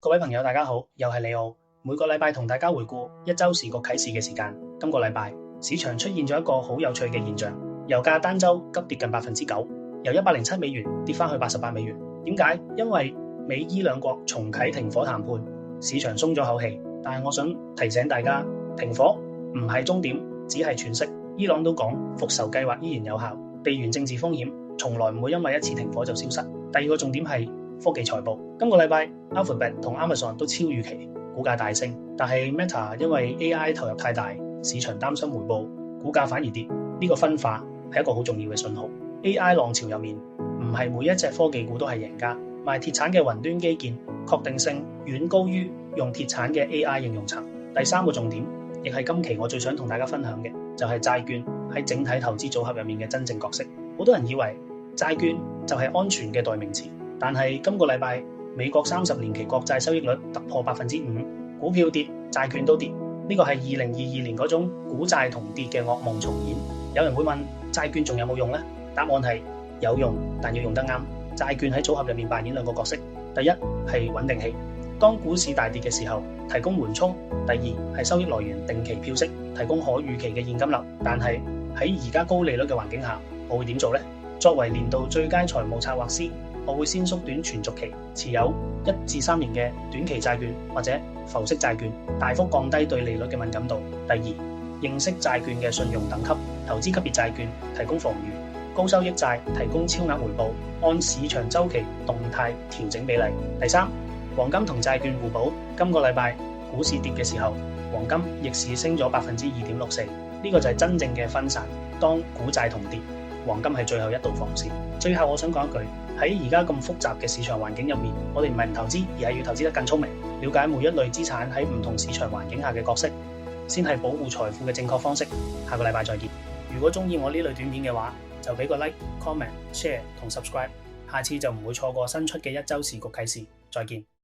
各位朋友，大家好，又係李奧。每個禮拜同大家回顧一周時局啟示嘅時間。今個禮拜市場出現咗一個好有趣嘅現象，油價單周急跌近9%，由107美元跌翻去88美元。點解？因為美伊兩國重啟停火談判，市場鬆咗口氣。但係我想提醒大家，停火唔係終點，只係喘息。伊朗都講復仇計劃依然有效，地緣政治風險從來唔會因為一次停火就消失。第二個重點係科技財報，今個禮拜 Alphabet 同 Amazon 都超預期，股價大升。但係 Meta 因為 AI 投入太大，市場擔心回報，股價反而跌。呢個分化係一個好重要嘅信號。AI 浪潮入面，唔係每一隻科技股都係贏家。賣鐵鏟嘅雲端基建確定性遠高於用鐵鏟嘅 AI 應用層。第三個重點，亦係今期我最想同大家分享嘅，就係債券喺整體投資組合入面嘅真正角色。好多人以為債券就係安全嘅代名詞，但係今個禮拜美國30年期國債收益率突破5%，股票跌，債券都跌。呢個係2022年嗰種股債同跌嘅噩夢重演。有人會問，債券仲有冇用呢？答案係有用，但要用得啱。債券喺組合入面扮演兩個角色，第一係穩定器，當股市大跌嘅時候提供緩衝；第二係收益來源，定期票息，提供可預期嘅現金流。但係喺而家高利率嘅環境下，我會點做呢？作為年度最佳財務策劃師，我會先縮短存續期，持有1至3年嘅短期債券或者浮息債券，大幅降低對利率嘅敏感度。第二，認識債券嘅信用等級，投資級別債券提供防禦，高收益債提供超額回報，按市場週期動態調整比例。第三，黃金同債券互補。今個禮拜股市跌嘅時候，黃金逆市升咗2.64%，呢個就係真正嘅分散。當股債同跌，黃金係最後一道防線。最後我想講一句，喺而家咁複雜嘅市場環境入面，我哋唔係唔投資，而係要投資得更聰明，了解每一類資產喺唔同市場環境下嘅角色，先係保護財富嘅正確方式。下個禮拜再見。如果中意我呢類短片嘅話，就俾個 like、comment、share 同 subscribe，下次就唔會錯過新出嘅一周時局啟示。再見。